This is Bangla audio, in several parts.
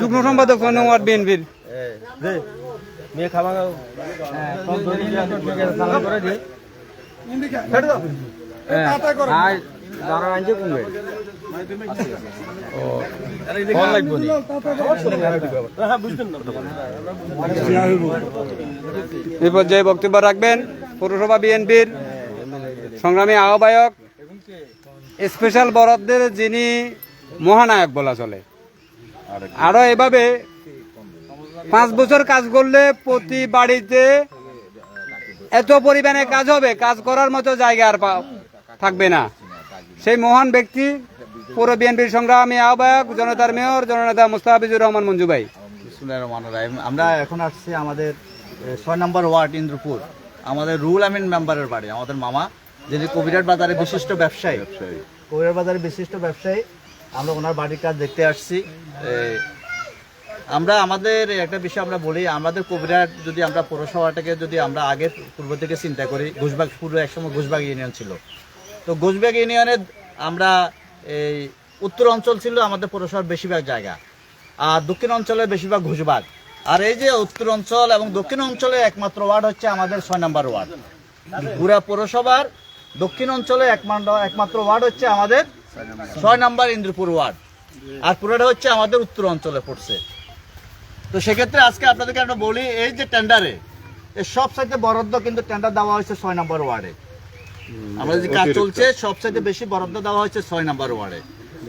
যুগ্ম সম্পাদক বিএনপির মেয়ে খাওয়া এই পর্যায়ে বক্তব্য রাখবেন পৌরসভা বিএনপির সংগ্রামী আহ্বায়ক, স্পেশাল বরাদ্দের যিনি মহানায়ক বলা চলে। আরো এভাবে 5 বছর কাজ করলে প্রতি বাড়িতে এত পরিমাণে কাজ হবে, কাজ করার মতো জায়গা আর থাকবে না। সেই মহান ব্যক্তি পৌর বিএনপির সংগ্রামী আহ্বায়ক, জনতার মেয়র, জননেতা মুস্তাফিজুর রহমান মঞ্জু ভাই। আমরা এখন আসছি আমাদের 6 নম্বর ওয়ার্ড ইন্দ্রপুর, আমাদের রুল আমিন মেম্বারের বাড়ি, আমাদের মামা, যিনি কবিরাট বাজারে বিশিষ্ট ব্যবসায়ী, কবিরাট বাজারে বিশিষ্ট ব্যবসায়ী। আমরা ওনার বাড়ির কাজ দেখতে আসছি। আমরা আমাদের একটা বিষয় আমরা বলি, আমাদের কবিরাট যদি আমরা পৌরসভাটাকে যদি আমরা আগে পূর্ব থেকে চিন্তা করি, ঘোষবাগ পূর্ব একসময় ঘোষবাগ ইউনিয়ন ছিল, তো ঘোষবাগ ইউনিয়নের আমরা এই উত্তর অঞ্চল ছিল আমাদের পৌরসভার বেশিরভাগ জায়গা, আর দক্ষিণ অঞ্চলের বেশিরভাগ ঘোষবাগ। আর এই যে উত্তর অঞ্চল এবং দক্ষিণ অঞ্চলে একমাত্র ওয়ার্ড হচ্ছে আমাদের 6 নম্বর ওয়ার্ড। পুরা পৌরসভার দক্ষিণ অঞ্চলে একমাত্র ওয়ার্ড হচ্ছে আমাদের 6 নম্বর ইন্দ্রপুর ওয়ার্ড, আর পুরোটা হচ্ছে আমাদের উত্তর অঞ্চলে পড়ছে। তো সেক্ষেত্রে আজকে আপনাদেরকে আমরা বলি, এই যে টেন্ডারে সব সাইডে বরাদ্দ কিন্তু টেন্ডার দেওয়া হয়েছে 6 নম্বর ওয়ার্ডে। আমাদের যে কাজ চলছে সব সাইডে বেশি বরাদ্দ দেওয়া হয়েছে 6 নম্বর ওয়ার্ডে,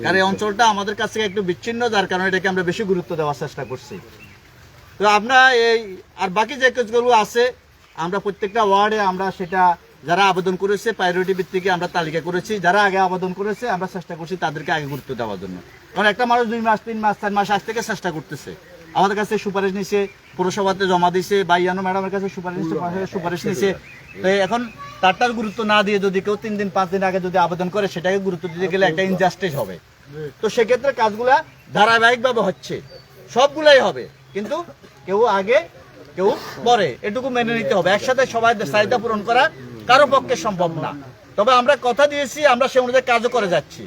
কারণ এই অঞ্চলটা আমাদের কাছ থেকে একটু বিচ্ছিন্ন, যার কারণে এটাকে আমরা বেশি গুরুত্ব দেওয়ার চেষ্টা করছি। তো আমরা এই আর বাকি যে কাজগুলো আছে আমরা প্রত্যেকটা ওয়ার্ডে আমরা সেটা যারা আবেদন করেছে প্রায়োরিটি ভিত্তিকে আমরা তালিকা করেছি, যারা আগে আবেদন করেছে আমরা চেষ্টা করছি তাদেরকে আগে গুরুত্ব দেওয়ার জন্য। কারণ একটা মানুষ 2 মাস 3 মাস 4 মাস আজ থেকে চেষ্টা করতেছে, আমাদের কাছে সুপারিশ নিছে, পৌরসভাতে জমা দিছে, বা ইয়ানো ম্যাডামের কাছে সুপারিশ নিছে। তো এখন তারটার গুরুত্ব না দিয়ে যদি কেউ 3 দিন 5 দিন আগে যদি আবেদন করে, সেটাকে গুরুত্ব দিতে গেলে একটা ইনজাস্টিস হবে। তো সেক্ষেত্রে কাজগুলা ধারাবাহিকভাবে হচ্ছে, সবগুলাই হবে, কিন্তু কেউ আগে কেউ পরে, এটুকু মেনে নিতে হবে। একসাথে সবাই চাহিদা পূরণ করা কারো পক্ষে সম্ভব না। তবে আমরা কথা দিয়েছি, আমরা সে অনুযায়ী কাজও করে যাচ্ছি।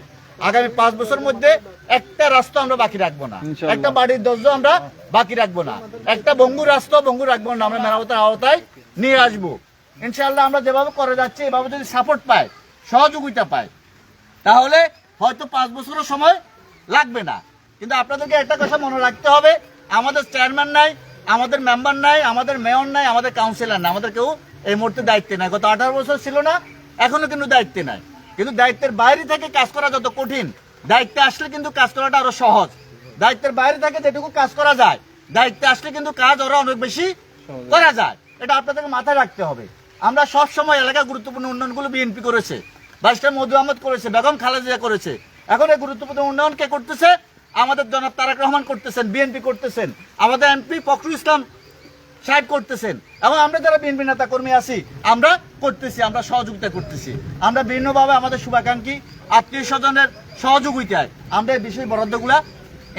আগামী 5 বছরের মধ্যে একটা রাস্তা আমরা বাকি রাখবো না, একটা বাড়ির দরজা আমরা বাকি রাখবো না, একটা ভঙ্গুর রাস্তা ভঙ্গুর রাখবো না, আমরা মেরামতের আওতায় নিয়ে আসবো ইনশাআল্লাহ। আমরা যেভাবে করে যাচ্ছি এভাবে যদি সাপোর্ট পাই, সহযোগিতা পাই, তাহলে হয়তো 5 বছরের সময় লাগবে না। কিন্তু আপনাদেরকে একটা কথা মনে রাখতে হবে, আমাদের চেয়ারম্যান নাই, আমাদের মেম্বার নাই, আমাদের মেয়র নাই, আমাদের কাউন্সিলর নাই, আমাদের কেউ এই মুহূর্তে দায়িত্বে নাই। গত 18 বছর ছিল না, এখনো কিন্তু দায়িত্বে নাই। কিন্তু দায়িত্বের বাইরে থেকে কাজ করা যত কঠিন, দায়িত্বে আসলে কিন্তু কাজ করাটা আরো সহজ। দায়িত্বের বাইরে থেকে যেটুকু কাজ করা যায়, দায়িত্বে আসলে কিন্তু কাজ আরো অনেক বেশি করা যায়। এটা আপনাদেরকে মাথায় রাখতে হবে। আমরা সব সময় এলাকার গুরুত্বপূর্ণ উন্নয়নগুলো বিএনপি করেছে, ব্যারিস্টার মধু আহমদ করেছে, বেগম খালেদা জিয়া করেছে। এখন এই গুরুত্বপূর্ণ উন্নয়ন কে করতেছে? আমাদের জনাব তারেক রহমান করতেছেন, বিএনপি করতেছেন, আমাদের এমপি ফখরুল ইসলাম সাহেব করতেছেন, এবং আমরা যারা বিএনপি নেতা কর্মী আছি আমরা করতেছি, আমরা সহযোগিতা করতেছি। আমরা বিভিন্নভাবে আমাদের শুভাকাঙ্ক্ষী আত্মীয় স্বজনের সহযোগিতায় আমরা এই বিশেষ বরাদ্দগুলা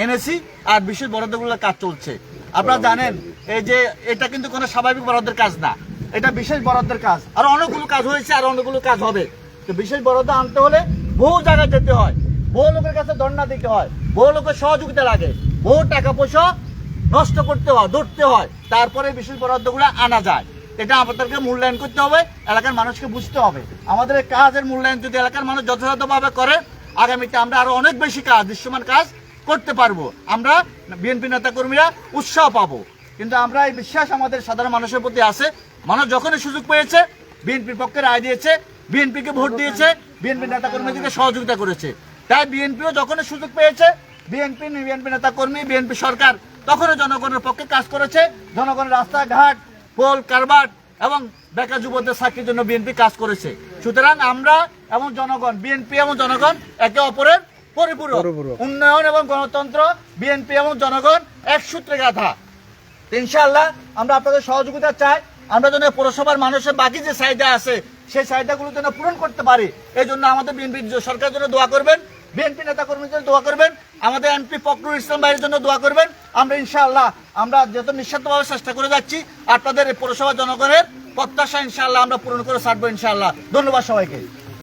এনেছি, আর বিশেষ বরাদ্দগুলোর কাজ চলছে। আপনারা জানেন এই যে এটা কিন্তু কোনো স্বাভাবিক বরাদ্দের কাজ না, এটা বিশেষ বরাদ্দের কাজ। আর অনেকগুলো কাজ হয়েছে, আর অনেকগুলো কাজ হবে। তো বিশেষ বরাদ্দ আনতে হলে বহু জায়গায় যেতে হয়, বহু লোকের কাছে ধর্ণা দিতে হয়, বহু লোকের সহযোগিতা লাগে, বহু টাকা পয়সা নষ্ট করতে হয়, ধরতে হয়, তারপরে বিশেষ বরাদ্দগুলো আনা যায়। এটা আমাদেরকে মূল্যায়ন করতে হবে, এলাকার মানুষকে বুঝতে হবে। আমাদের এই কাজের মূল্যায়ন যদি এলাকার মানুষ যথাযথভাবে করে, আগামীতে আমরা আরো অনেক বেশি কাজ, দৃশ্যমান কাজ করতে পারবো। আমরা বিএনপি নেতা কর্মীরা উৎসাহ পাবো। কিন্তু আমরা এই বিশ্বাস আমাদের সাধারণ মানুষের প্রতি আছে। মানুষ যখনই সুযোগ পেয়েছে বিএনপির পক্ষে রায় দিয়েছে, বিএনপিকে ভোট দিয়েছে, বিএনপি নেতা কর্মীদেরকে সহযোগিতা করেছে। তাই বিএনপিও যখনই সুযোগ পেয়েছে, বিএনপি নেতা কর্মী, বিএনপি সরকার তখনও জনগণের পক্ষে কাজ করেছে। জনগণের রাস্তাঘাট, পোল কারবার এবং বেকার যুবকদের চাকরির জন্য বিএনপি কাজ করেছে। সুতরাং আমরা এবং জনগণ, বিএনপি এবং জনগণ একে অপরের পরিপূরক। পরিপূরক। উন্নয়ন এবং গণতন্ত্র, বিএনপি এবং জনগণ এক সূত্রে গাঁথা। তো ইনশাআল্লাহ আমরা আপনাদের সহযোগিতা চাই, আমরা যেন পৌরসভার মানুষের বাকি যে চাহিদা আছে সেই চাহিদাগুলো যেন পূরণ করতে পারি। এই জন্য আমাদের বিএনপি সরকারের জন্য দোয়া করবেন, বিএনপি নেতা কর্মীদের জন্য দোয়া করবেন, আমাদের এমপি ফখরুল ইসলাম ভাইয়ের জন্য দোয়া করবেন। আমরা ইনশাআল্লাহ আমরা যত নিঃস্বার্থভাবে চেষ্টা করে যাচ্ছি আপনাদের এই পৌরসভা জনগণের প্রত্যাশা ইনশাআল্লাহ আমরা পূরণ করে ছাড়বো ইনশাআল্লাহ। ধন্যবাদ সবাইকে।